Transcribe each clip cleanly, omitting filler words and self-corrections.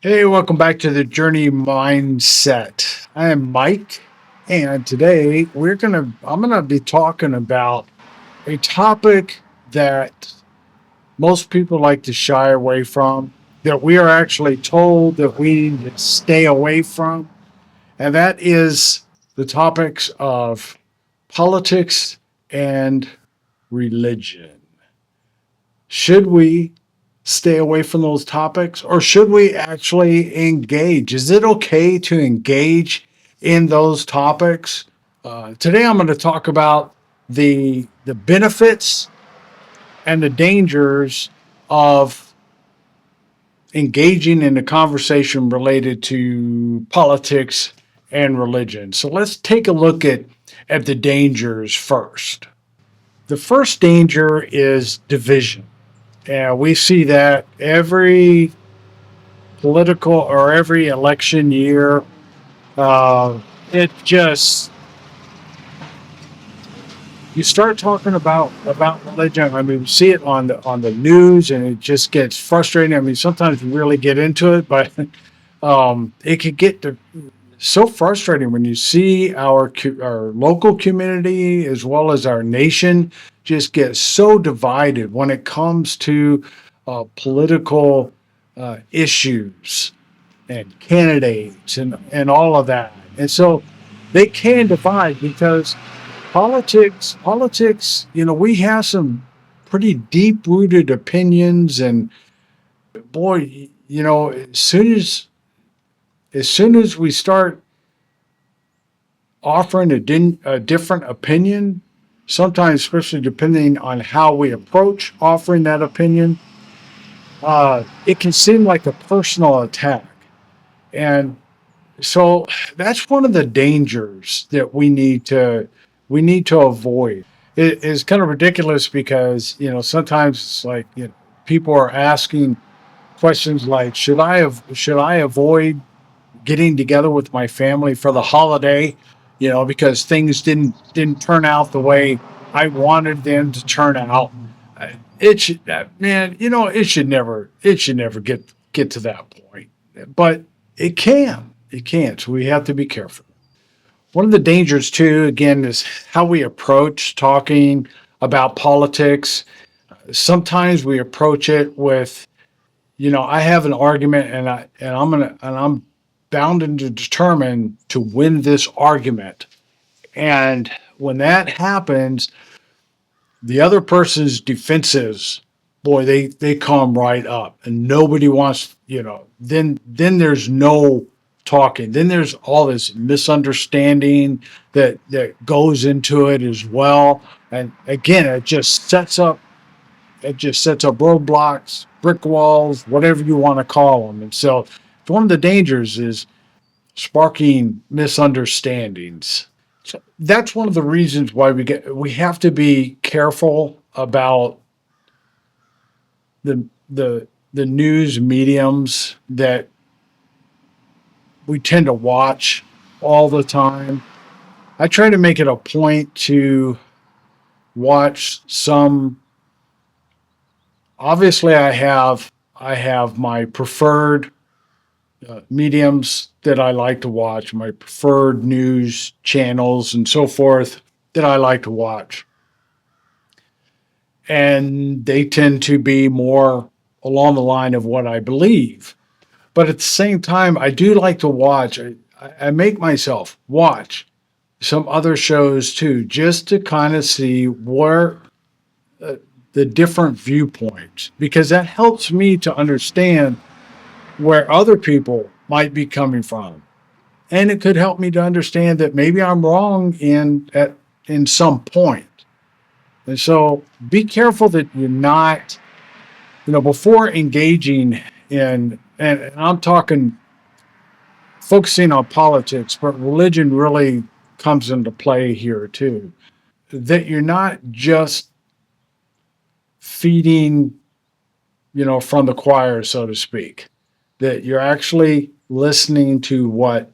Hey, welcome back to the Journey Mindset. I am Mike, and today I'm gonna be talking about a topic that most people like to shy away from, that we are actually told that we need to stay away from, and that is the topics of politics and religion. Should we stay away from those topics, or should we actually engage? Is it okay to engage in those topics? Today, I'm going to talk about the benefits and the dangers of engaging in a conversation related to politics and religion. So let's take a look at the dangers first. The first danger is division. And we see that every political or every election year. Uh, it just you start talking about religion. I mean, we see it on the news, and it just gets frustrating. I mean, sometimes we really get into it, but it could get so frustrating when you see our local community as well as our nation just get so divided when it comes to political issues and candidates and all of that. And so they can divide because politics, we have some pretty deep rooted opinions. And boy, as soon as we start offering a different opinion, sometimes, especially depending on how we approach offering that opinion, it can seem like a personal attack. And so that's one of the dangers that we need to avoid. It is kind of ridiculous because sometimes it's like people are asking questions like, should I avoid getting together with my family for the holiday, because things didn't turn out the way I wanted them to turn out. It should, man, it should never get to that point, but it can. So we have to be careful. One of the dangers too, again, is how we approach talking about politics. Sometimes we approach it with, I have an argument, and I'm bound and determined to win this argument. And when that happens, the other person's defenses, boy, they come right up, and nobody wants, then there's no talking. Then there's all this misunderstanding that goes into it as well. And again, it just sets up roadblocks, brick walls, whatever you want to call them. And so one of the dangers is sparking misunderstandings. So that's one of the reasons why we have to be careful about the news mediums that we tend to watch all the time. I try to make it a point to watch some. Obviously, I have my preferred mediums that I like to watch, my preferred news channels and so forth that I like to watch. And they tend to be more along the line of what I believe. But at the same time, I do like to watch, I make myself watch some other shows too, just to kind of see where uh, the different viewpoints, because that helps me to understand where other people might be coming from. And it could help me to understand that maybe I'm wrong in some point. And so be careful that you're not, before engaging and I'm talking focusing on politics, but religion really comes into play here too. That you're not just feeding, from the choir, so to speak. That you're actually listening to what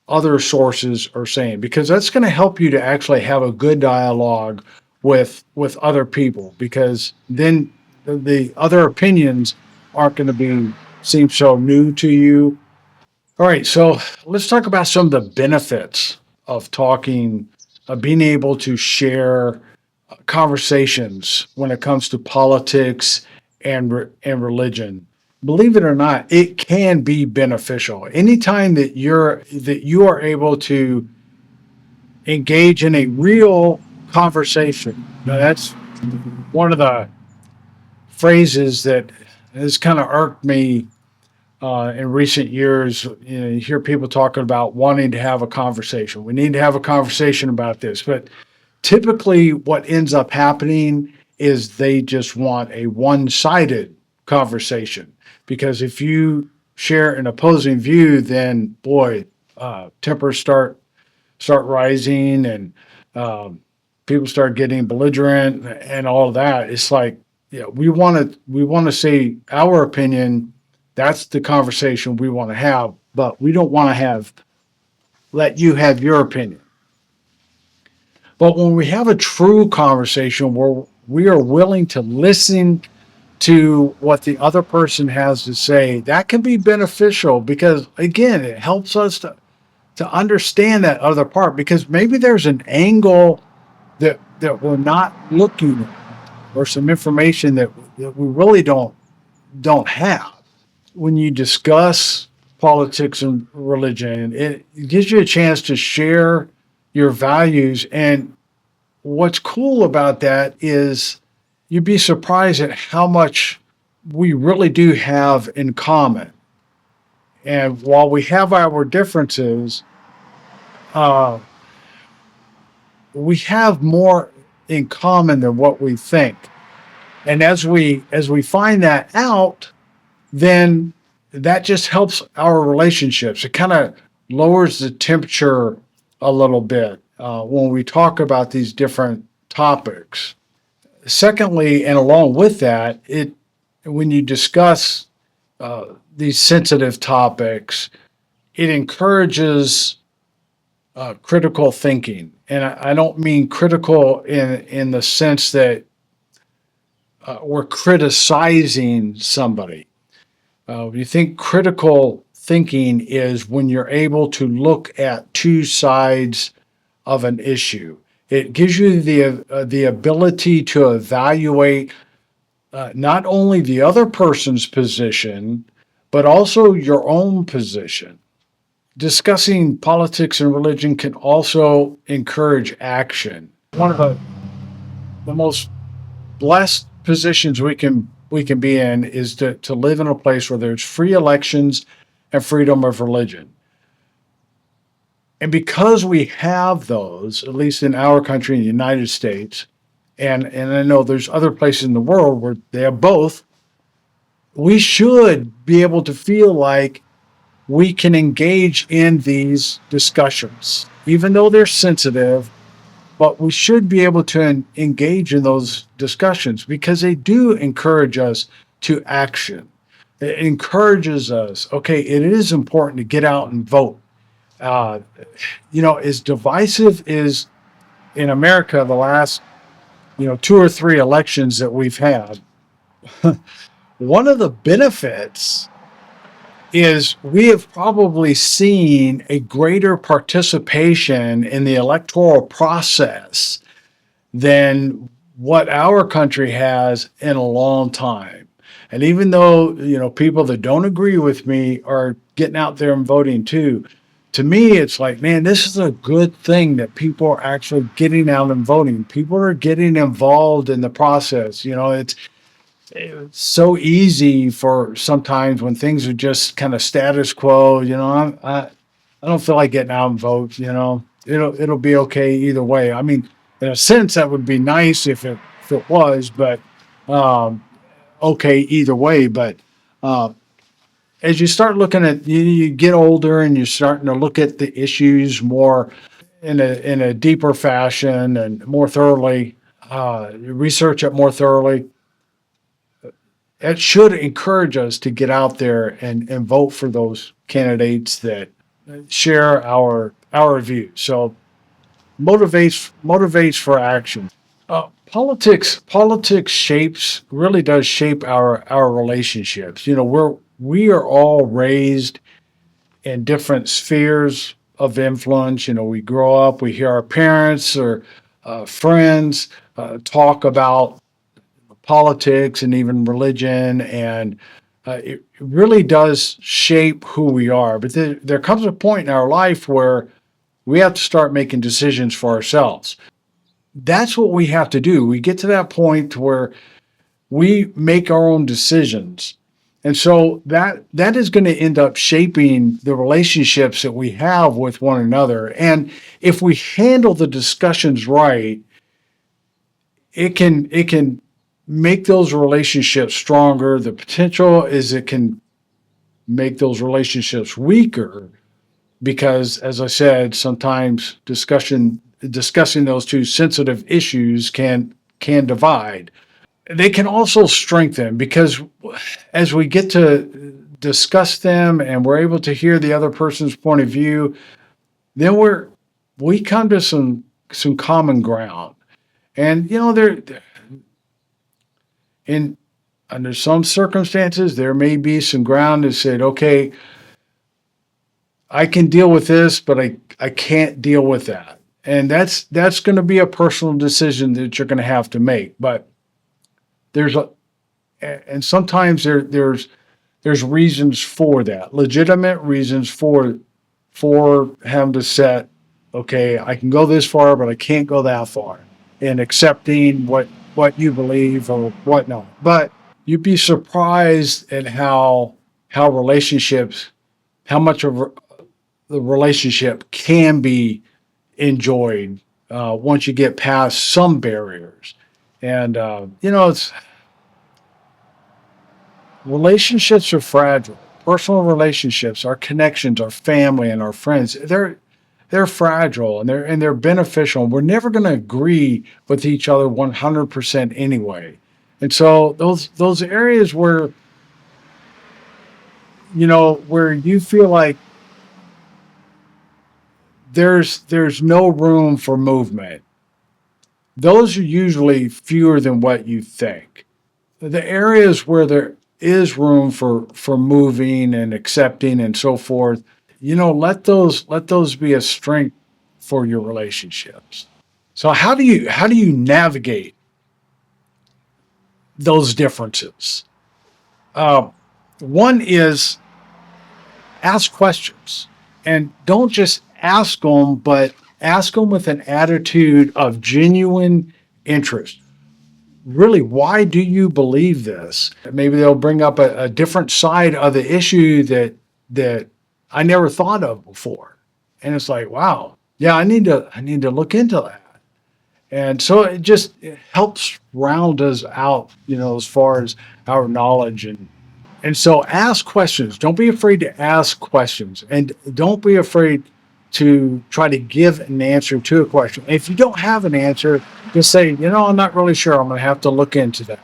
other sources are saying, because that's going to help you to actually have a good dialogue with other people, because then the other opinions aren't going to be seems so new to you. All right, so let's talk about some of the benefits of talking, of being able to share conversations when it comes to politics and religion. Believe it or not, it can be beneficial. Anytime that you are able to engage in a real conversation. Now, that's one of the phrases that has kind of irked me in recent years. You hear people talking about wanting to have a conversation. We need to have a conversation about this. But typically, what ends up happening is they just want a one sided conversation. Because if you share an opposing view, then boy, tempers start rising, and people start getting belligerent and all of that. It's like, yeah, we want to say our opinion. That's the conversation we want to have, but we don't want to have let you have your opinion. But when we have a true conversation where we are willing to listen to what the other person has to say, that can be beneficial because again, it helps us to understand that other part because maybe there's an angle that we're not looking at or some information that we really don't have. When you discuss politics and religion, it gives you a chance to share your values. And what's cool about that is you'd be surprised at how much we really do have in common. And while we have our differences, uh, we have more in common than what we think. And as we find that out, then that just helps our relationships. It kind of lowers the temperature a little bit when we talk about these different topics. Secondly, and along with that, it when you discuss these sensitive topics, it encourages critical thinking, and I don't mean critical in the sense that we're criticizing somebody. You think critical thinking is when you're able to look at two sides of an issue. It gives you the ability to evaluate not only the other person's position, but also your own position. Discussing politics and religion can also encourage action. One of the most blessed positions we can be in is to live in a place where there's free elections and freedom of religion. And because we have those, at least in our country, in the United States, and I know there's other places in the world where they have both, we should be able to feel like we can engage in these discussions, even though they're sensitive, but we should be able to engage in those discussions because they do encourage us to action. It encourages us, okay, it is important to get out and vote. Uh, as divisive as in America the last, two or three elections that we've had, one of the benefits is we have probably seen a greater participation in the electoral process than what our country has in a long time. And even though, people that don't agree with me are getting out there and voting too, to me, it's like, man, this is a good thing that people are actually getting out and voting. People are getting involved in the process. It's so easy for sometimes when things are just kind of status quo. I don't feel like getting out and vote. It'll be okay either way. I mean, in a sense, that would be nice if it was, but um, okay either way. But uh, as you start looking at you get older and you're starting to look at the issues more in a deeper fashion and more thoroughly, research it more thoroughly. It should encourage us to get out there and vote for those candidates that share our views. So motivates for action. Politics shapes really does shape our relationships. we are all raised in different spheres of influence. We grow up, we hear our parents or friends talk about politics and even religion, and it really does shape who we are. But there comes a point in our life where we have to start making decisions for ourselves. That's what we have to do. We get to that point where we make our own decisions. And so that is going to end up shaping the relationships that we have with one another. And if we handle the discussions right, it can make those relationships stronger. The potential is it can make those relationships weaker because, as I said, sometimes discussing those two sensitive issues can divide. They can also strengthen because as we get to discuss them and we're able to hear the other person's point of view, then we come to some common ground. And there in under some circumstances there may be some ground that said, okay, I can deal with this, but I can't deal with that. And that's going to be a personal decision that you're going to have to make. But there's a and sometimes there's reasons for that, legitimate reasons for having to set, okay, I can go this far, but I can't go that far, and accepting what you believe or whatnot. But you'd be surprised at how relationships, how much of the relationship can be enjoyed once you get past some barriers. And it's relationships are fragile. Personal relationships, our connections, our family, and our friends, they're fragile and they're beneficial. We're never going to agree with each other 100% anyway. And so those areas where you feel like there's no room for movement, those are usually fewer than what you think. The areas where there is room for moving and accepting and so forth, let those be a strength for your relationships. So how do you navigate those differences? Uh, One is ask questions, and don't just ask them, but ask them with an attitude of genuine interest. Really, why do you believe this? Maybe they'll bring up a different side of the issue that I never thought of before. And it's like, wow, yeah, I need to look into that. And so it helps round us out, as far as our knowledge. And so ask questions. Don't be afraid to ask questions. And don't be afraid to try to give an answer to a question. If you don't have an answer, just say, I'm not really sure. I'm going to have to look into that.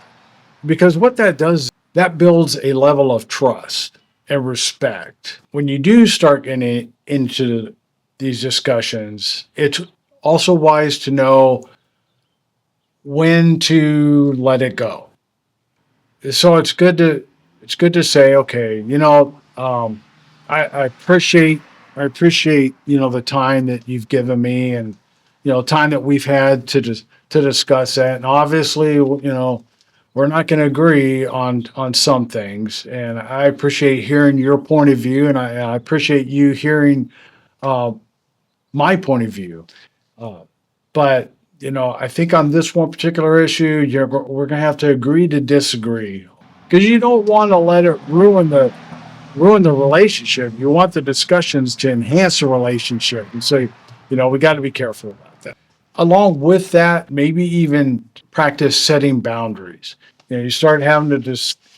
Because what that does, that builds a level of trust and respect. When you do start getting into these discussions, it's also wise to know when to let it go. So it's good to say, okay, I appreciate the time that you've given me, and time that we've had to discuss that. And obviously, we're not going to agree on some things, and I appreciate hearing your point of view, and I appreciate you hearing uh, my point of view. Uh, but I think on this one particular issue, we're going to have to agree to disagree, because you don't want to let it ruin the relationship. You want the discussions to enhance the relationship, and so we got to be careful about that. Along with that, maybe even practice setting boundaries. You start having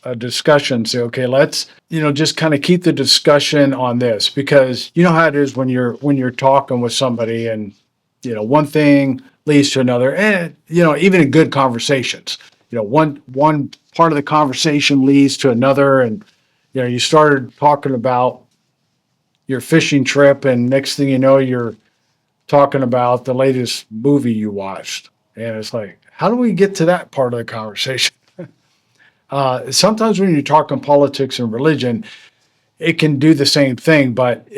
a discussion. Say, okay, let's just kind of keep the discussion on this, because you know how it is when you're talking with somebody, and one thing leads to another, and even in good conversations, one part of the conversation leads to another, and you started talking about your fishing trip, and next thing you know, you're talking about the latest movie you watched. And it's like, how do we get to that part of the conversation? Sometimes when you're talking politics and religion, it can do the same thing, but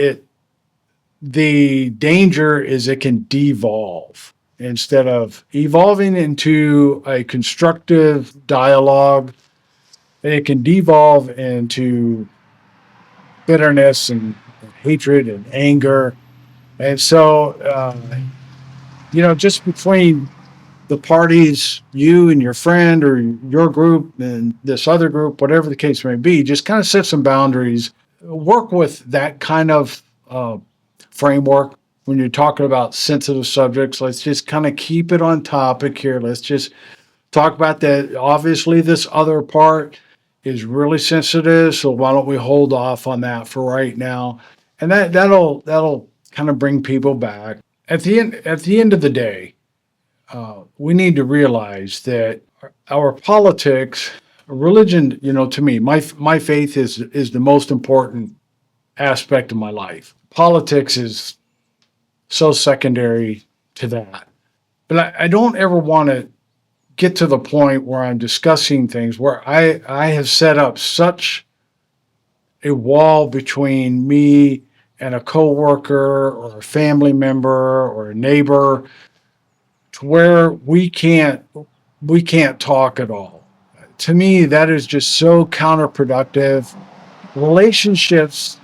the danger is it can devolve instead of evolving into a constructive dialogue. It can devolve into bitterness and hatred and anger. And so, just between the parties, you and your friend or your group and this other group, whatever the case may be, just kind of set some boundaries. Work with that kind of framework when you're talking about sensitive subjects. Let's just kind of keep it on topic here. Let's just talk about that. Obviously, this other part is really sensitive, so why don't we hold off on that for right now? And that'll kind of bring people back. At the end of the day, we need to realize that our politics, religion, to me, my faith is the most important aspect of my life. Politics is so secondary to that. But I don't ever want to get to the point where I'm discussing things where I have set up such a wall between me and a coworker or a family member or a neighbor to where we can't talk at all. To me, that is just so counterproductive. Relationships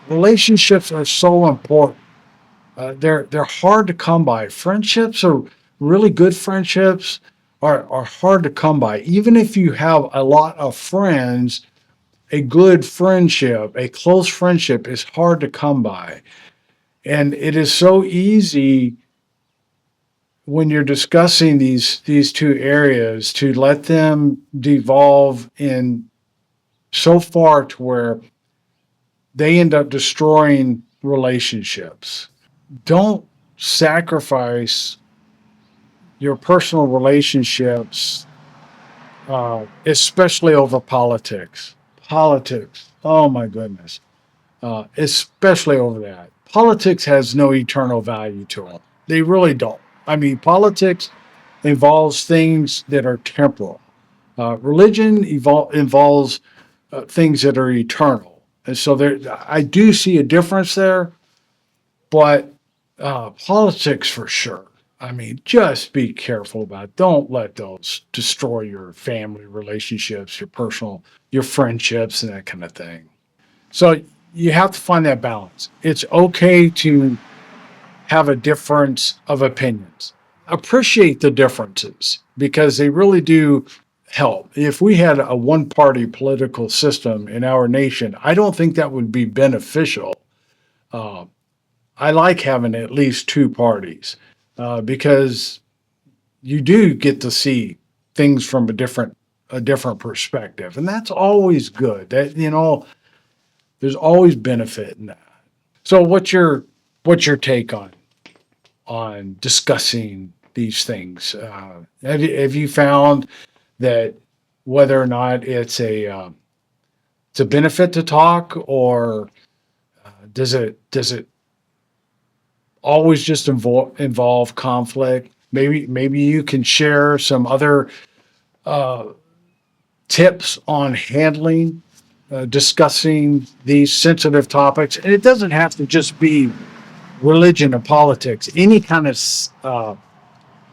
relationships are so important. They're hard to come by. Friendships are really good friendships are hard to come by. Even if you have a lot of friends, a good friendship, a close friendship is hard to come by. And it is so easy when you're discussing these two areas to let them devolve in so far to where they end up destroying relationships. Don't sacrifice your personal relationships, especially over politics. Politics, oh my goodness, especially over that. Politics has no eternal value to them. They really don't. I mean, politics involves things that are temporal. Religion involves things that are eternal. And so I do see a difference there, but politics for sure. I mean, just be careful about it. Don't let those destroy your family relationships, your friendships, and that kind of thing. So you have to find that balance. It's okay to have a difference of opinions. Appreciate the differences because they really do help. If we had a one party political system in our nation, I don't think that would be beneficial. Uh, I like having at least two parties because you do get to see things from a different perspective, and that's always good. There's always benefit in that. So, what's your take on discussing these things? Have you found that whether or not it's a benefit to talk, or does it always just involve conflict? Maybe you can share some other uh, tips on handling, discussing these sensitive topics, and it doesn't have to just be religion or politics. Any kind of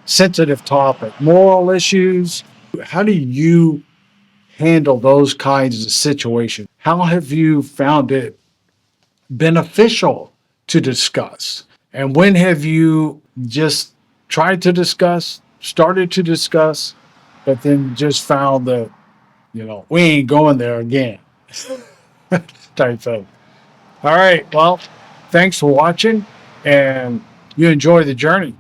sensitive topic, moral issues. How do you handle those kinds of situations? How have you found it beneficial to discuss? And when have you just tried to discuss, started to discuss, but then just found that, we ain't going there again type thing? All right. Well, thanks for watching and you enjoy the journey.